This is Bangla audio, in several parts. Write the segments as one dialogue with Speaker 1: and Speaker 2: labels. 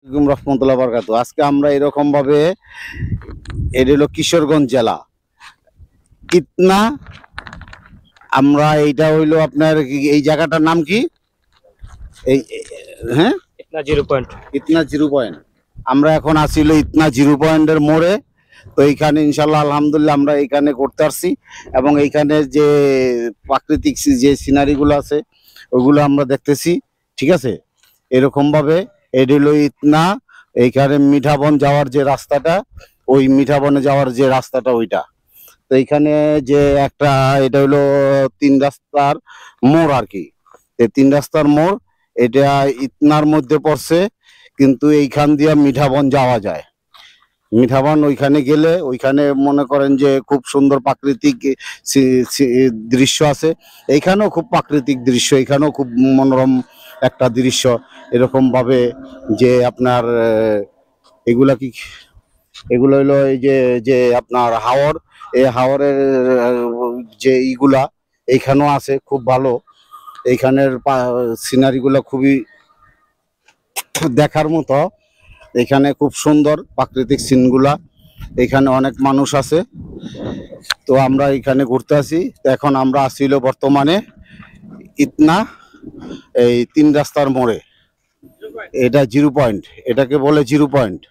Speaker 1: রহমতুল্লাহ বরকাতু। আজকে আমরা এরকম ভাবে, এটা হলো কিশোরগঞ্জ জেলা ইতনা। আমরা এইটা হইলো আপনার এই জায়গাটার নাম কি? এই হ্যাঁ,
Speaker 2: ইতনা 0 পয়েন্ট।
Speaker 1: ইতনা 0 পয়েন্ট। আমরা এখন আসিল ইতনা 0 পয়েন্টের মোড়ে। তো এইখানে ইনশাল্লাহ আলহামদুলিল্লাহ আমরা এইখানে করতে আসছি, এবং এইখানে যে প্রাকৃতিক যে সিনারিগুলো আছে ওইগুলো আমরা দেখতেছি। ঠিক আছে, এরকম ভাবে এটা হলো ইতনা। এইখানে মিঠাবন যাওয়ার যে রাস্তাটা, ওই মিঠাবনে যাওয়ার যে রাস্তাটা ওইটা। তো এইখানে যে একটা, এটা হলো 3 রাস্তার মোড় আর কি। এই 3 রাস্তার মোড়, এটা ইতনার মধ্যে পড়ছে, কিন্তু এইখান দিয়ে মিঠাবন যাওয়া যায়। মিঠাবন ওইখানে গেলে ওইখানে মনে করেন যে খুব সুন্দর প্রাকৃতিক দৃশ্য আছে। এইখানেও খুব প্রাকৃতিক দৃশ্য, এখানেও খুব মনোরম একটা দৃশ্য। এরকম ভাবে যে আপনার এগুলা কি, এগুলো হলো এই যে যে আপনার হাওর, এই হাওরের যে ইগুলা এইখানেও আছে খুব ভালো। এইখানের সিনারিগুলো খুবই দেখার মতো। এখানে খুব সুন্দর প্রাকৃতিক সিনগুলা। এখানে অনেক মানুষ আছে। তো আমরা এখানে ঘুরতে আসি। এখন আমরা আসিল বর্তমানে ইতনা এই 3 রাস্তার মোড়ে। এটা 0 পয়েন্ট, এটাকে বলে 0 পয়েন্ট।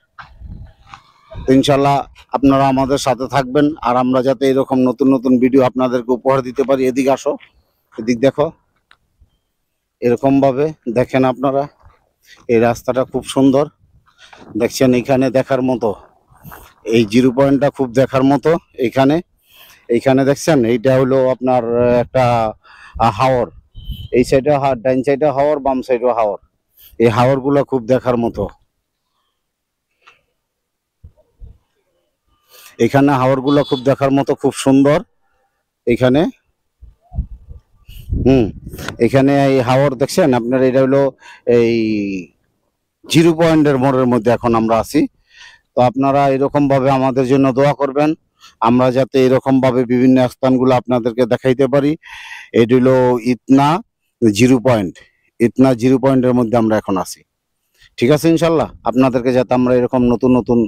Speaker 1: ইনশাল্লাহ আপনারা আমাদের সাথে থাকবেন, আর আমরা যাতে এরকম নতুন নতুন ভিডিও আপনাদেরকে উপহার দিতে পারি। এদিকে আসো, এদিক দেখো, এরকম ভাবে দেখেন আপনারা। এই রাস্তাটা খুব সুন্দর, দেখছেন? এখানে দেখার মতো, এই 0 পয়েন্টটা খুব দেখার মতো। এইখানে এইখানে দেখছেন, এইটা হলো আপনার একটা হাওর। এই সাইডে ডাইন সাইডে হাওর, বাম সাইডে হাওর। এই হাওর গুলো খুব দেখার মতো। এখানে হাওর গুলো খুব দেখার মতো, খুব সুন্দর। এখানে এখানে এই হাওর দেখছেন আপনার। এটা হলো এই 0 পয়েন্টের মোড়ের মধ্যে এখন আমরা আছি। তো আপনারা এরকম ভাবে আমাদের জন্য দোয়া করবেন, আমরা যাতে এরকম ভাবে বিভিন্ন স্থানগুলো আপনাদেরকে দেখাইতে পারি। এটি হলো ইতনা 0 পয়েন্ট। ইতনা 0 পয়েন্টের মধ্যে আমরা এখন আছি। ঠিক আছে, ইনশাল্লাহ আপনাদেরকে যাতে আমরা এরকম নতুন নতুন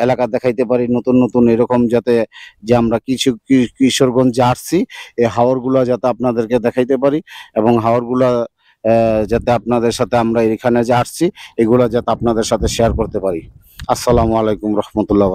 Speaker 1: এলাকা দেখাইতে পারি, নতুন নতুন এরকম যাতে, যে আমরা কিশোরগঞ্জে আসছি, এই হাওরগুলো যাতে আপনাদেরকে দেখাইতে পারি, এবং হাওরগুলো যাতে আপনাদের সাথে আমরা এখানে যে আসছি এগুলো যাতে আপনাদের সাথে শেয়ার করতে পারি। আসসালামু আলাইকুম রহমতুল্লাহ।